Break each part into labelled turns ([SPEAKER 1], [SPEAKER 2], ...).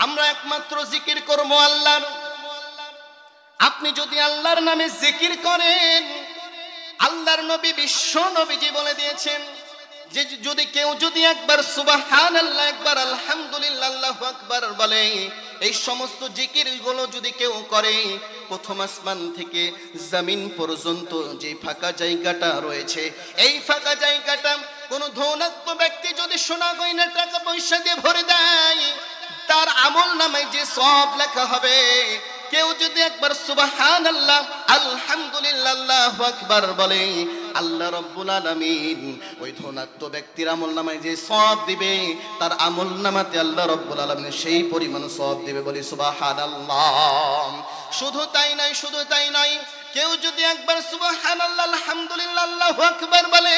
[SPEAKER 1] আমরা একমাত্র জিকির করব আল্লাহর। আপনি যদি আল্লাহর নামে জিকির করেন, আল্লাহর নবী বিশ্ব নবীজি বলে দিয়েছেন যে কেউ যদি একবার সুবহানাল্লাহ, একবার আলহামদুলিল্লাহ, আল্লাহু আকবার বলে, এই সমস্ত জিকিরগুলো যদি কেউ করে, প্রথম আসমান থেকে জমিন পর্যন্ত যে ফাঁকা জায়গাটা রয়েছে, এই ফাঁকা জায়গাটা কোন ধনাত্ম ব্যক্তি যদি সোনা গয়না টাকা পয়সা দিয়ে ভরে দেয়, তার আমল নামায় যে সওয়াব লেখা হবে, কেউ যদি একবার সুবহানাল্লাহ, আলহামদুলিল্লাহ, আল্লাহু আকবার বলে, আল্লাহ রাব্বুল আলামিন ওই ধনাত্ম ব্যক্তির আমলনামায় যে সওয়াব দিবে, তার আমলনামাতে আল্লাহ রাব্বুল আলামিন সেই পরিমাণ সওয়াব দিবে। বলি সুবহানাল্লাহ। শুধু তাই নয়, কেউ যদি একবার সুবহানাল্লাহ, আলহামদুলিল্লাহ, আল্লাহু আকবার বলে,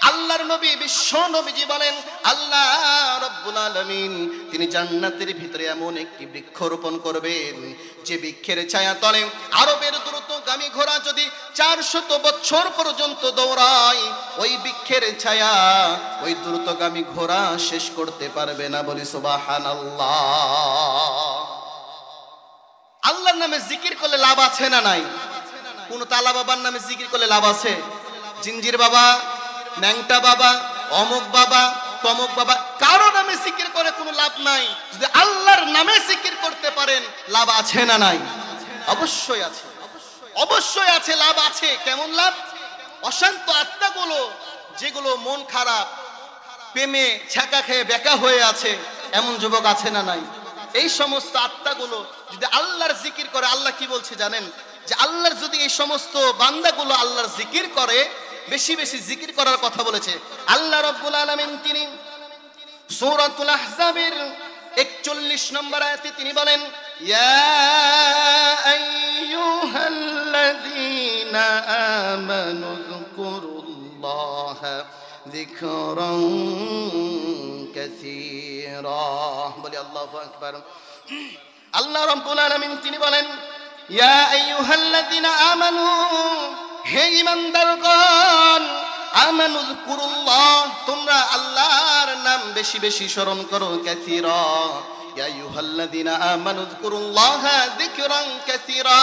[SPEAKER 1] আল্লাহর নবী বিশ্ব নবীজি বলেন, আল্লাহ রাব্বুল আলামিন তিনি জান্নাতের ভিতরে এমন একটি বৃক্ষ রোপণ করবেন, যে বৃক্ষের ছায়া তলে আরবের দ্রুতগামী ঘোড়া যদি 400 বছর পর্যন্ত দৌড়ায়, ওই বৃক্ষের ছায়া ওই দ্রুতগামী ঘোড়া শেষ করতে পারবে না। বলি সুবহানাল্লাহ। আল্লাহর নামে জিকির করলে লাভ আছে না নাই? কোন তালা বাবার নামে জিকির করলে লাভ আছে? জিঞ্জির বাবা, ন্যাংটা বাবা, অমুক বাবা, তমুক বাবা, কারো নামে জিকির করে কোনো লাভ নাই। যদি আল্লাহর নামে জিকির করতে পারেন, লাভ আছে না নাই? অবশ্যই আছে, অবশ্যই আছে, লাভ আছে। কেমন লাভ? অশান্ত আত্মাগুলো, যেগুলো মন খারাপ, প্রেমে ছ্যাঁকা খেয়ে বেকা হয়ে আছে, এমন যুবক আছে না নাই? এই সমস্ত আত্মাগুলো যদি আল্লাহর জিকির করে, আল্লাহ কি বলছে জানেন? যে আল্লাহর যদি এই সমস্ত বান্দাগুলো আল্লাহর জিকির করে, বেশি বেশি জিকির করার কথা বলেছে আল্লাহ রাব্বুল আলামিন। তিনি সূরাতুল আহজাবের 41 নম্বর আয়াতে তিনি বলেন, ইয়া আইয়ুহাল্লাযীনা আমানু যকুরুল্লাহা যিকরান কাসীরা। বলি আল্লাহু আকবার। আল্লাহ রাব্বুল আলামিন তিনি বলেন, ইয়া আইয়ুহাল্লাযীনা আমানু, হে ঈমানদারগণ, আমানু যকুরুল্লাহ, তোমরা আল্লাহর নাম বেশি বেশি স্মরণ করো। কাসীরা, ইয়া আইয়ুহাল্লাযীনা আমানু যকুরুল্লাহা যিকরান কাসীরা,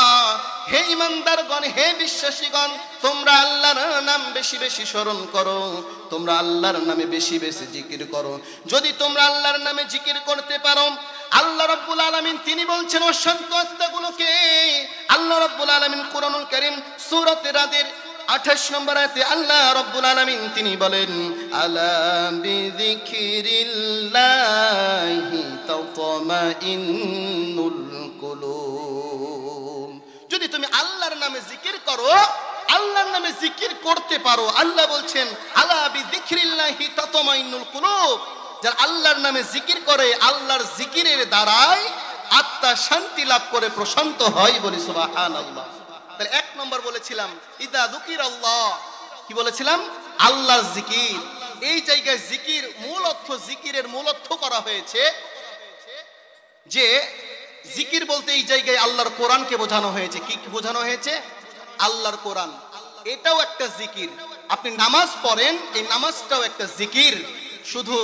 [SPEAKER 1] হে ঈমানদারগণ, হে বিশ্বাসীগণ, তোমরা আল্লাহর নাম বেশি বেশি স্মরণ করো, তোমরা আল্লাহর নামে বেশি বেশি জিকির করো। যদি তোমরা আল্লাহর নামে জিকির করতে পারো, আল্লাহ রাব্বুল আলামিন তিনি বলছেন অশান্ত আত্মাগুলোকে, আল্লাহ রাব্বুল আলামিন কুরআনুল কারীম সূরাতে রাদের 28 নম্বর আয়াতে আল্লাহ রাব্বুল আলামিন তিনি বলেন, আলা বিযিকরিল্লাহি তাতমাইন্নুল কুলুব। যদি তুমি আল্লাহর নামে জিকির করো, আল্লাহর নামে জিকির করতে পারো, আল্লাহ বলছেন আলা বিযিকরিল্লাহি তাতমাইন্নুল কুলুব, যারা আল্লাহর নামে জিকির করে, আল্লাহর জিকিরের দ্বারাই আত্মা শান্তি লাভ করে, প্রশান্ত হয়। বলি সুবহানাল্লাহ। তাহলে 1 নম্বর বলেছিলাম ইদা যুকিরাল্লাহ, কি বলেছিলাম? আল্লাহর জিকির। এই জায়গায় জিকির মূল অর্থ, জিকিরের মূল অর্থ করা হয়েছে যে জিকির বলতে এই জায়গায় আল্লাহর কোরআনকে বোঝানো হয়েছে। কি বোঝানো হয়েছে? আল্লাহর কোরআন। এটাও একটা জিকির। আপনি নামাজ পড়েন, এই নামাজটাও একটা জিকির। শুধু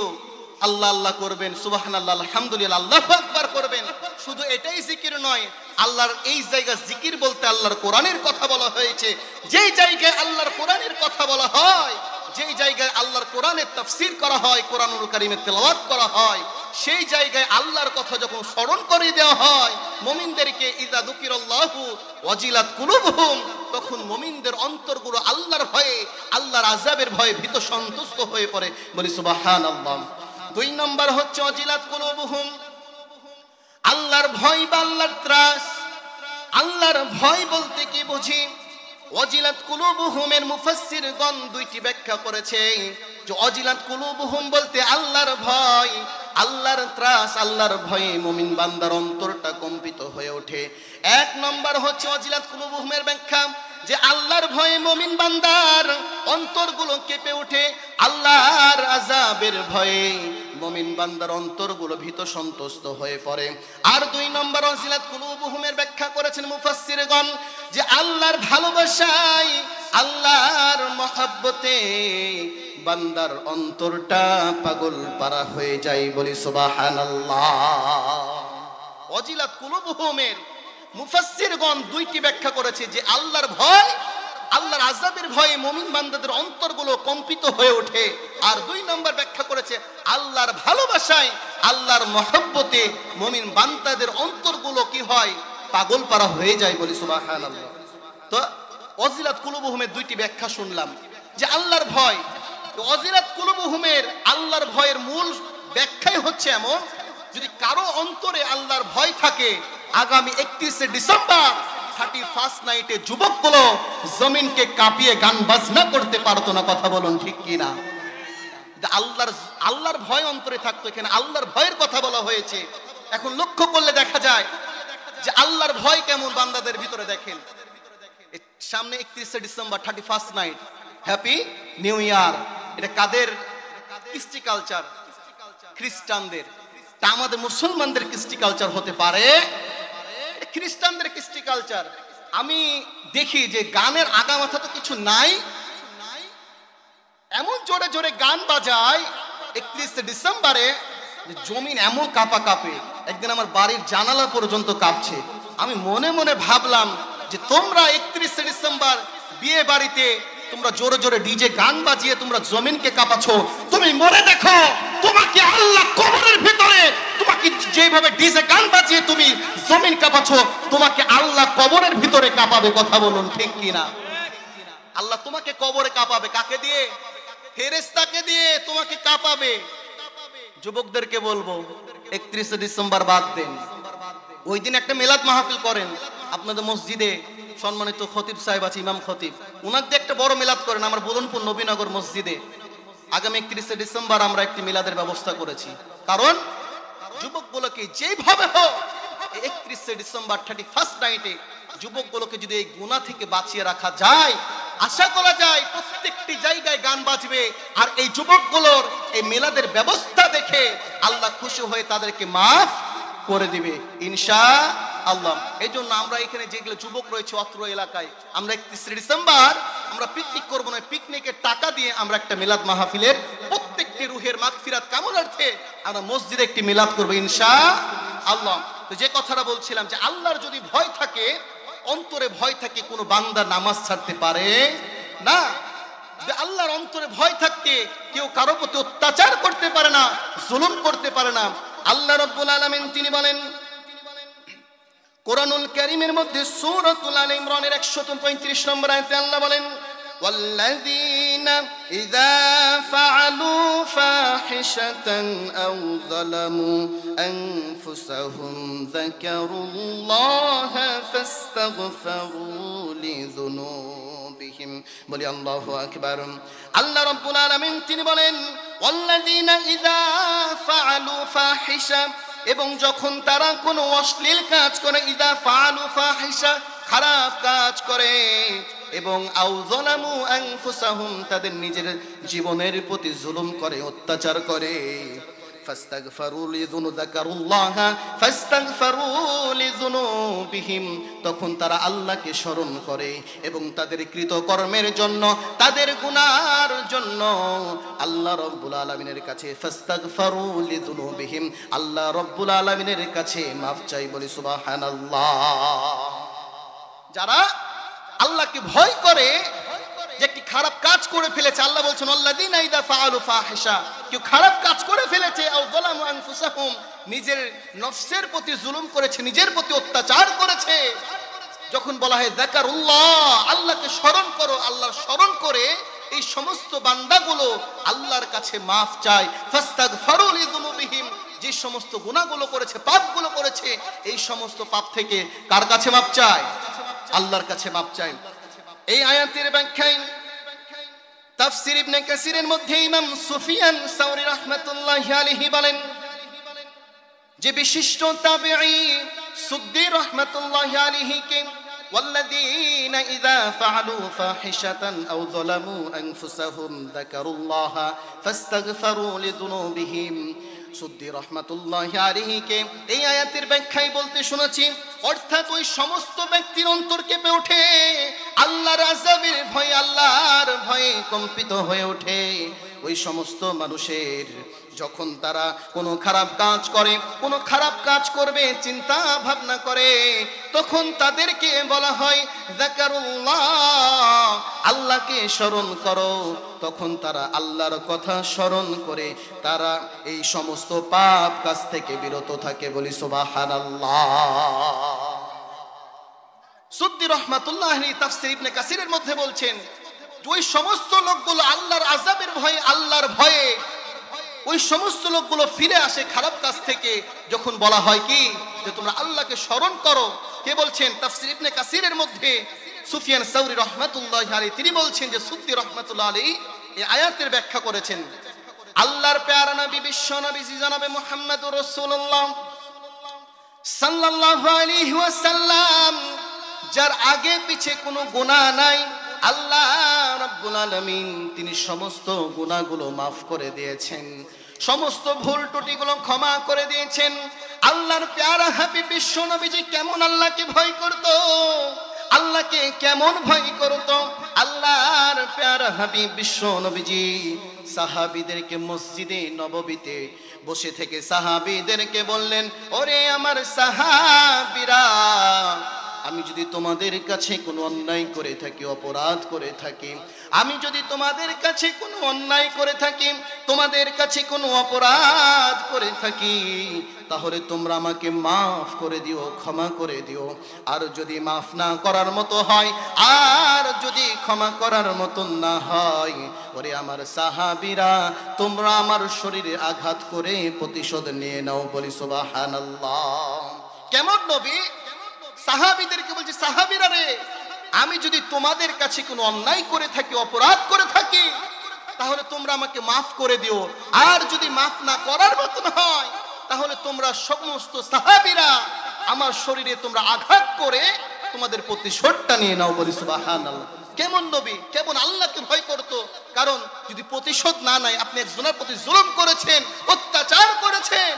[SPEAKER 1] আল্লাহ আল্লাহ করবেন, সুবহানাল্লাহ, আলহামদুলিল্লাহ, আল্লাহু আকবার করবেন, শুধু এটাই জিকির নয়। আল্লাহর এই জায়গা জিকির বলতে আল্লাহর কোরআনের কথা বলা হয়েছে। যেই জায়গায় আল্লাহর কোরআনের কথা বলা হয়, যেই জায়গায় আল্লাহর কোরআনের তাফসীর করা হয়, কোরআনুল কারীমের তেলাওয়াত করা হয়, সেই জায়গায় আল্লাহর কথা যখন স্মরণ করে দেওয়া হয় মুমিনদেরকে, ইযা যুকিরাল্লাহু ওয়াজিলাত কুলুবুহুম, তখন মুমিনদের অন্তরগুলো আল্লাহর ভয়ে, আল্লাহর আযাবের ভয়ে ভীত সন্তুষ্ট হয়ে পড়ে। বলি সুবহানাল্লাহ। 2 নম্বর হচ্ছে ওয়াজিলাত কুলুবুহুম, আল্লাহর ভয় বা আল্লাহর ত্রাস। আল্লাহর ভয় বলতে কি বুঝি? ওয়াজিলাত কুলুবুহুমের মুফাসসিরগণ 2টি ব্যাখ্যা করেছে। যে ওয়াজিলাত কুলুবুহুম বলতে আল্লাহর ভয়, আল্লাহর ত্রাস, আল্লাহর ভয়ে মুমিন বান্দার অন্তরটা কম্পিত হয়ে ওঠে। 1 নম্বর হচ্ছে ওয়াজিলাত কুলুবুহুমের ব্যাখ্যা যে আল্লাহর ভয়ে মুমিন বান্দার অন্তরগুলো কেঁপে ওঠে, আল্লাহর আযাবের ভয়ে মুমিন বান্দার অন্তরগুলো ভীত সন্তুষ্ট হয়ে পড়ে। আর 2 নম্বর ওয়াজিলাত কুলুবুহুমের ব্যাখ্যা করেছেন মুফাসসিরগণ যে আল্লাহর ভালোবাসায়, আল্লাহর মহব্বতে বান্দার অন্তরটা পাগল পারা হয়ে যায়। বলি সুবহানাল্লাহ। ওয়াজিলাত কুলুবুহুমের মুফাসসিরগণ দুইটি ব্যাখ্যা করেছে যে আল্লাহর ভয়, আল্লাহর আযাবের ভয়ে মুমিন বান্দাদের অন্তরগুলো কম্পিত হয়ে ওঠে। আর দুই নম্বর ব্যাখ্যা করেছে আল্লাহর ভালোবাসায়, আল্লাহর মহব্বতে মুমিন বান্দাদের অন্তরগুলো কি হয়, পাগল পারা হয়ে যায়। বলি সুবহানাল্লাহ। তো ওয়াজিলাত কুলুবুহুমের দুইটি ব্যাখ্যা শুনলাম যে আল্লাহর ভয়। তো ওয়াজিলাত কুলুবুহুমের আল্লাহর ভয়ের মূল ব্যাখ্যাই হচ্ছে এমন, যদি কারো অন্তরে আল্লাহর ভয় থাকে, আগামী 31শে ডিসেম্বর 31st নাইটে যুবকগুলো জমিনকে কাঁপিয়ে গান বাজনা করতে পারতো না। কথা বলুন ঠিক কি না? আল্লাহর ভয় অন্তরে থাকতো। এখানে আল্লাহর ভয়ের কথা বলা হয়েছে। এখন লক্ষ্য করলে দেখা যায় যে আল্লাহর ভয় কেমন বান্দাদের ভিতরে। দেখেন সামনে 31শে December 31st night, happy new year. এটা কাদের কৃষ্টি কালচার? খ্রিস্টানদের। তা আমাদের মুসলমানদের কৃষ্টি কালচার হতে পারে? খ্রিস্টানদের কৃষ্টি কালচার। আমি দেখি যে গানের আগামাথা তো কিছু নাই, এমন জোরে জোরে গান বাজায় 31শে ডিসেম্বরে জমিন এমন কাঁপা কাঁপে, একদিন আমার বাড়ির জানালা পর্যন্ত কাঁপছে। আমি মনে মনে ভাবলাম যে তোমরা 31শে ডিসেম্বর বিয়ে বাড়িতে তোমরা জোরে জোরে ডিজে গান বাজিয়ে তোমরা জমিনকে কাঁপাচ্ছ, তুমি মনে দেখো তোমাকে আল্লাহ কবরের ভিতরে, তোমাকে যেভাবে ডিজে গান বাজিয়ে তুমি জমিন কাঁপাচ্ছ, তোমাকে আল্লাহ কবরের ভিতরে কাঁপাবে। কথা বলুন ঠিক কিনা? আল্লাহ তোমাকে কবরে কাঁপাবে। কাকে দিয়ে? ফেরেশতাকে দিয়ে তোমাকে কাঁপাবে। যুবকদেরকে বলবো 31শে ডিসেম্বর বাদ দেন, ওই দিন একটা মিলাদ মাহফিল করেন আপনাদের মসজিদে। সম্মানিত খতিব সাহেব আছে, ইমাম খতিব, উনার দিয়ে একটা বড় মিলাদ করেন আমার বুলনপুর নবীনগর মসজিদে। আগামী 31শে ডিসেম্বর আমরা একটি মিলাদের ব্যবস্থা করেছি। কারণ যুবকগুলোকে যেভাবে হোক 31শে ডিসেম্বর 31st নাইটে যুবকগুলোকে যদি এই গুনাহ থেকে বাঁচিয়ে রাখা যায়, আশা করা যায় প্রত্যেকটি জায়গায় গান বাজবে। আর এই যুবকগুলোর এই মিলাদের ব্যবস্থা দেখে আল্লাহ খুশি হয়ে তাদেরকে মাফ করে দিবে ইনশাআল্লাহ। এই জন্য আমরা এখানে যেগুলো যুবক রয়েছে অত্র এলাকায়, আমরা 31শে ডিসেম্বর আমরা পিকনিক করবো না, পিকনিকের টাকা দিয়ে আমরা একটা মিলাদ মাহফিলের প্রত্যেকটি রুহের মাগফিরাত কামনার্থে আমরা মসজিদে একটি মিলাদ করবো ইনশাআল্লাহ। তো যে কথাটা বলছিলাম যে আল্লাহর যদি ভয় থাকে, অন্তরে ভয় থাকে, কোনো বান্দা নামাজ ছাড়তে পারে না। যদি আল্লাহর অন্তরে ভয় থাকতে কেউ কারো প্রতি অত্যাচার করতে পারে না, জুলুম করতে পারে না। আল্লাহ রাব্বুল আলামিন তিনি বলেন কোরআনুল কারীমের মধ্যে সূরাতুল আলে ইমরানের 135 নম্বর আয়াতে আল্লাহ বলেন ওয়াল্লাযীনা ইযা ফাআলু ফাহিশাতান আও যালামু আনফুসাহুম যাকারুল্লাহা ফাস্তাগফিরু লিযুনুবিহিম। বলি আল্লাহু আকবার। আল্লাহ রাব্বুল আলামিন তিনি বলেন ওয়াল্লাযীনা ইযা ফাআলু ফাহিশা, এবং যখন তারা কোনো অশ্লীল কাজ করে, ইদা ফাআলু ফাহিশা খারাপ কাজ করে, এবং আও যালামু আনফুসাহুম তাদের নিজের জীবনের প্রতি জুলুম করে, অত্যাচার করে, ফাস্তাগফিরু লিযুনুযাকারুল্লাহা ফাস্তাগফিরু লিযুনুবিহিম, তখন তারা আল্লাহকে স্মরণ করে এবং তাদের কৃতকর্মের জন্য, তাদের গুনার জন্য আল্লাহ রাব্বুল আলামিনের কাছে ফাস্তাগফিরু লিযুনুবিহিম, আল্লাহ রাব্বুল আলামিনের কাছে মাফ চাই। বলি সুবহানাল্লাহ। যারা আল্লাহকে ভয় করে, যে একটি খারাপ কাজ করে ফেলেছে, আল্লাহ বলছেন আল্লাযীনা ইযা ফাআলু ফাহিশা, কেউ খারাপ কাজ করে ফেলেছে, আও যালামু আনফুসাহুম নিজের নফসের প্রতি জুলুম করেছে, নিজের প্রতি অত্যাচার করেছে, যখন বলা হয় যাকারুল্লাহ আল্লাহকে স্মরণ করো, আল্লাহর স্মরণ করে এই সমস্ত বান্দাগুলো আল্লাহর কাছে মাফ চায়। ফাস্তাগফিরু লিযুনুবিহিম, যে সমস্ত গুনাহগুলো করেছে, পাপগুলো করেছে, এই সমস্ত পাপ থেকে কার কাছে মাফ চায়? আল্লাহর কাছে মাফ চায়। এই আয়াতের ব্যাখ্যায় তাফসীর ইবনে কাসিরের মধ্যে ইমাম সুফিয়ান সাওরী রাহমাতুল্লাহি আলাইহি বলেন যে বিশিষ্ট তাবেঈ সুদ্দী রাহমাতুল্লাহি আলাইহি কে ওয়াল্লাযীনা ইযা ফাআলু ফাহিশাতান আও যালামু আনফুসাহুম যাকারুল্লাহা ফাস্তাগফিরু লিযুনুবিহিম, সুদ্দী রাহমাতুল্লাহি আলাইহি কে এই আয়াতের ব্যাখ্যায় বলতে শুনেছি, অর্থাৎ ওই সমস্ত ব্যক্তির অন্তর কেঁপে ওঠে আল্লাহর আযাবের ভয়ে, আল্লাহর ভয়ে কম্পিত হয়ে ওঠে। ওই সমস্ত মানুষের যখন তারা কোনো খারাপ কাজ করে, কোনো খারাপ কাজ করবে চিন্তা ভাবনা করে, তখন তাদেরকে বলা হয় যাকারুল্লাহ, আল্লাহকে স্মরণ করো। তখন তারা আল্লাহর কথা স্মরণ করে তারা এই সমস্ত পাপ কাজ থেকে বিরত থাকে। বলি সুবহানাল্লাহ। সুদ্দি রহমাতুল্লাহ আলাইহি তাফসীর ইবনে কাসিরের মধ্যে বলছেন, ওই সমস্ত লোকগুলো আল্লাহর আযাবের ভয়ে, আল্লাহর ভয়ে ওই সমস্ত লোকগুলো ফিরে আসে খারাপ কাজ থেকে। যখন বলা হয় কি যে তোমরা আল্লাহকে স্মরণ করো, কে বলছেন? তাফসীর ইবনে কাসিরের মধ্যে সুফিয়ান সাউরি রহমাতুল্লাহি আলাইহি তিনি বলছেন যে সুদ্দি রহমাতুল্লাহ আলাইহি এই আয়াতের ব্যাখ্যা করেছেন, আল্লাহর প্যারা নবী বিশ্ব নবী জনাবে মুহাম্মদুর রাসূলুল্লাহ সাল্লাল্লাহু আলাইহি ওয়াসাল্লাম, যার আগে পিছে কোনো গুনাহ নাই, আল্লাহ রাব্বুল আলামিন তিনি সমস্ত গুনাহগুলো মাফ করে দিয়েছেন, সমস্ত ভুল ত্রুটিগুলো ক্ষমা করে দিয়েছেন। আল্লাহর প্যারা হাবিব বিশ্ব নবীজি কেমন আল্লাহকে ভয় করত, আল্লাহকে কেমন ভয় করত। আল্লাহর প্যারা হাবিব বিশ্ব নবীজি সাহাবীদেরকে মসজিদে নববীতে বসে থেকে সাহাবীদেরকে বললেন, ওরে আমার সাহাবীরা, আমি যদি তোমাদের কাছে কোনো অন্যায় করে থাকি, অপরাধ করে থাকি, আমি যদি তোমাদের কাছে কোনো অন্যায় করে থাকি, তোমাদের কাছে কোনো অপরাধ করে থাকি, তাহলে তোমরা আমাকে মাফ করে দিও, ক্ষমা করে দিও। আর যদি মাফ না করার মতো হয়, আর যদি ক্ষমা করার মতো না হয়, ওরে আমার সাহাবীরা, তোমরা আমার শরীরে আঘাত করে প্রতিশোধ নিয়ে নাও। বলি সুবহানাল্লাহ। কেমন নবী সাহাবীদেরকে বলছে, সাহাবীরা রে, আমি যদি তোমাদের কাছে কোনো অন্যায় করে থাকি, অপরাধ করে থাকি, তাহলে তোমরা আমাকে মাফ করে দিও। আর যদি মাফ না করার মতন হয়, তাহলে তোমরা সমস্ত সাহাবীরা আমার শরীরে তোমরা আঘাত করে তোমাদের প্রতিশোধটা নিয়ে নাও। বলি সুবহানাল্লাহ। কেমন নবী, কেমন আল্লাহকে ভয় করত। কারণ যদি প্রতিশোধ না নেয়, আপনি একজনের প্রতি জুলুম করেছেন, অত্যাচার করেছেন,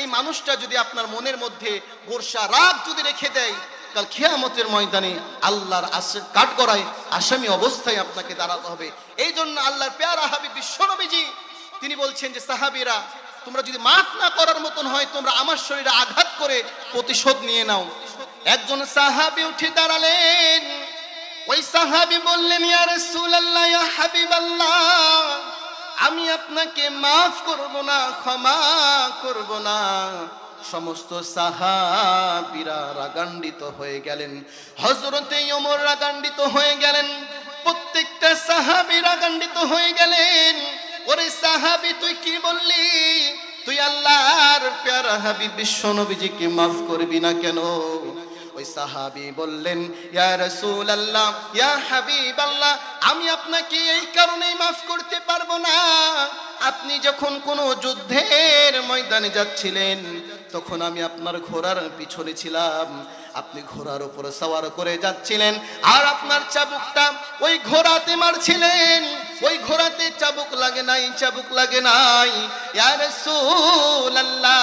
[SPEAKER 1] এই মানুষটা যদি আপনার মনের মধ্যে গোরসা রাগ যদি রেখে দেয়, কাল কিয়ামতের ময়দানে আল্লাহর কাঠগড়ায় আসামি অবস্থায় আপনাকে দাঁড়াতে হবে। এই জন্য আল্লাহর প্যারা হাবিব বিশ্ব নবীজি তিনি বলছেন যে সাহাবীরা, তোমরা যদি মাফ না করার মতন হয়, তোমরা আমার শরীরে আঘাত করে প্রতিশোধ নিয়ে নাও। একজন সাহাবী উঠে দাঁড়ালেন, ওই সাহাবী বললেন, ইয়া রাসূলুল্লাহ, ইয়া হাবিবাল্লাহ, আমি আপনাকে মাফ করব না, ক্ষমা করব না। সমস্ত সাহাবীরা রাগান্বিত হয়ে গেলেন, হযরতে ওমর রাগান্বিত হয়ে গেলেন, প্রত্যেকটা সাহাবী রাগান্বিত হয়ে গেলেন। ওরে সাহাবী, তুই কি বললি? তুই আল্লাহর প্যারা হাবিব বিশ্ব নবীজিকে মাফ করবি না কেন? ওই সাহাবী বললেন, ইয়া রাসূলুল্লাহ, ইয়া হাবিবাল্লাহ, আমি আপনাকে এই কারণেই মাফ করতে পারবো না, আপনি যখন কোনো যুদ্ধের ময়দানে যাচ্ছিলেন, তখন আমি আপনার ঘোড়ার পিছনে ছিলাম, আপনি ঘোড়ার উপরে সওয়ার করে যাচ্ছিলেন, আর আপনার চাবুকটা ওই ঘোড়াতে মারছিলেন, ওই ঘোড়াতে চাবুক লাগে নাই, চাবুক লাগে নাই। ইয়া রাসূলুল্লাহ,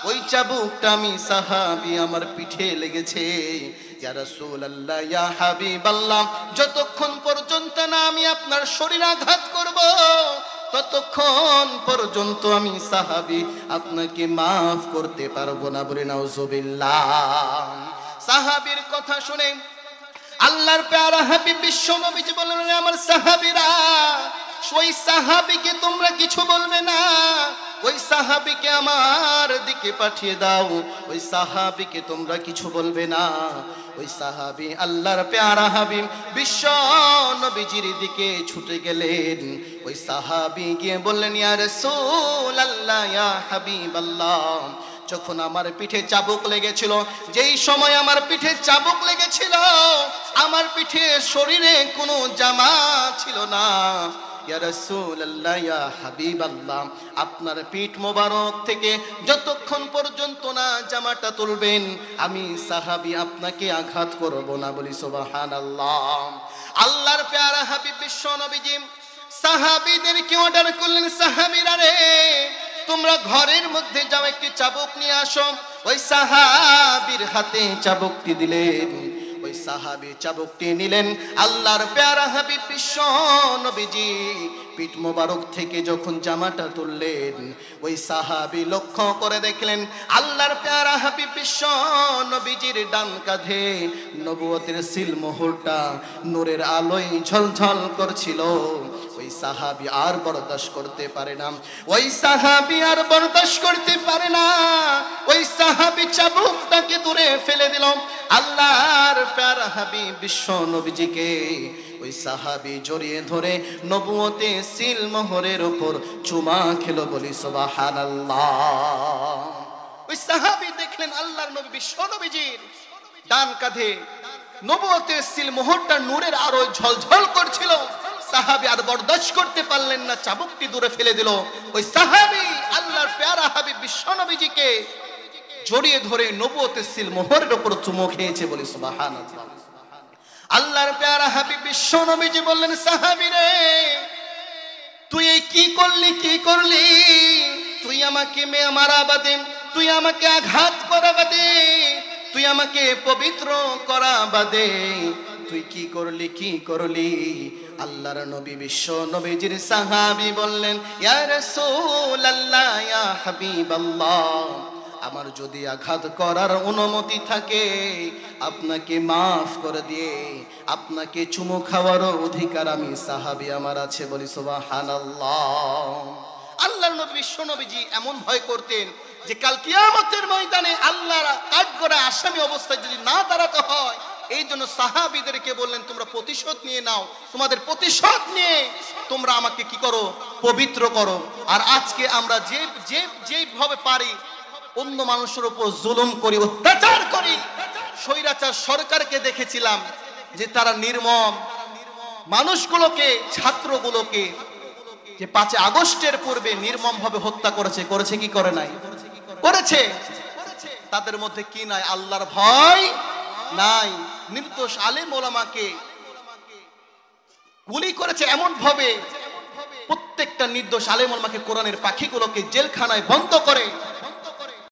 [SPEAKER 1] ওই চাবুকটা আমি সাহাবী আমার পিঠে লেগেছে। ইয়া রাসূলুল্লাহ, ইয়া হাবিবাল্লাহ, যতক্ষণ পর্যন্ত না আমি আপনার শরীরে আঘাত করব, ততক্ষণ পর্যন্ত আমি সাহাবী আপনাকে মাফ করতে পারবো না। বলে নাউজুবিল্লাহ। সাহাবীর কথা শুনে আল্লাহর প্যারা হাবিব বিশ্ব নবীজি বললেন, আমার সাহাবীরা, ওই সাহাবীকে তোমরা কিছু বলবে না, ওই সাহাবীকে আমার দিকে পাঠিয়ে দাও, ওই সাহাবীকে তোমরা কিছু বলবে না। ওই সাহাবী আল্লাহর প্যারা হাবিব বিশ্ব নবীজির দিকে ছুটে গেলেন। ওই সাহাবী গিয়ে বললেন, ইয়া রাসূলুল্লাহ, ইয়া হাবিবাল্লাহ, যখন আমার পিঠে চাবুক লেগেছিল, যেই সময় আমার পিঠে চাবুক লেগেছিল, আমার পিঠে শরীরে কোনো জামা ছিল না। ইয়া রাসূলুল্লাহ, ইয়া হাবিবাল্লাহ, আপনার পিঠ মোবারক থেকে যতক্ষণ পর্যন্ত না জামাটা তুলবেন, আমি সাহাবী আপনাকে আঘাত করব না। বলি সুবহানাল্লাহ। আল্লাহর প্যারা হাবিব বিশ্ব নবীজি সাহাবীদেরকে অর্ডার করলেন, সাহাবীরা রে, তোমরা ঘরের মধ্যে যাও, একটি চাবুক নিয়ে আসো। ওই সাহাবীর হাতে চাবুকটি দিলেন। ওই সাহাবী চাবুকটি নিলেন। আল্লাহর প্যারা হাবিব বিশ্ব নবীজি পিঠ মোবারক থেকে যখন জামাটা তুললেন, ওই সাহাবী লক্ষ্য করে দেখলেন আল্লাহর প্যারা হাবিব বিশ্ব নবীজির ডান কাঁধে নবুয়তের সিলমোহরটা নূরের আলোয় ঝলঝল করছিল। ওই সাহাবী আর বরদাস্ত করতে পারে না, ওই সাহাবী আর বরদাস্ত করতে পারে না। ওই সাহাবী চাবুকটাকে দূরে ফেলে দিল। আল্লাহর প্যারা হাবিব বিশ্ব নবীজিকে ওই সাহাবী জড়িয়ে ধরে নবুয়তে সিলমোহরের উপর চুমা খেলো, বলি সুবহানাল্লাহ। ওই সাহাবী দেখলেন আল্লাহর নবী বিশ্ব নবীজির ডান কাঁধে নবুয়তের সিলমোহরটা নূরের আলোয় ঝলঝল করছিল। সাহাবী আর বরদাস্ত করতে পারলেন না, চাবুকটি দূরে ফেলে দিল। ওই সাহাবী আল্লাহর প্যারা হাবিব বিশ্ব নবীজিকে জড়িয়ে ধরে নবুয়তের সিলমোহরের উপর চুমো খেয়েছে, বলি সুবহানাল্লাহ। আল্লাহর প্যারা হাবিব বিশ্ব নবীজি বললেন, সাহাবী রে, তুই এই কি করলি, কি করলি? তুই আমাকে মারা বাদে, তুই আমাকে আঘাত করা বাদে, তুই আমাকে পবিত্র করা বাদে তুই কি করলি, কি করলি? আল্লাহর নবী বিশ্ব নবীজির সাহাবী বললেন, ইয়া রাসূলুল্লাহ, ইয়া হাবিবাল্লাহ, আমার যদি আঘাত করার অনুমতি থাকে আপনাকে মাফ করে দিয়ে আপনাকে চুমু খাওয়ার অধিকার আমি সাহাবী আমার আছে, বলি সুবহানাল্লাহ। আল্লাহর নবী বিশ্ব নবীজি এমন ভয় করতেন যে কাল কিয়ামতের ময়দানে আল্লাহর কাঠগড়া আসামি অবস্থায় যদি না দাঁড়াতে হয়, এই জন্য সাহাবীদেরকে বললেন, তোমরা প্রতিশোধ নিয়ে নাও, তোমাদের প্রতিশোধ নিয়ে তোমরা আমাকে কি করো, পবিত্র করো। আর আজকে আমরা যেভাবে পারি অন্য মানুষের উপর জুলুম করি, অত্যাচার করি। স্বৈরাচার সরকারকে দেখেছিলাম যে তারা নির্মম মানুষগুলোকে, ছাত্রগুলোকে যে 5 আগস্টের পূর্বে নির্মম ভাবে হত্যা করেছে, করেছে কি করে নাই? করেছে। তাদের মধ্যে কি নাই? আল্লাহর ভয় নাই। নির্দোষ আলেম ওলামাকে গুলি করেছে এমন ভাবে, প্রত্যেকটা নির্দোষ আলেম ওলামাকে, কোরআনের পাখিগুলোকে জেলখানায় বন্ধ করে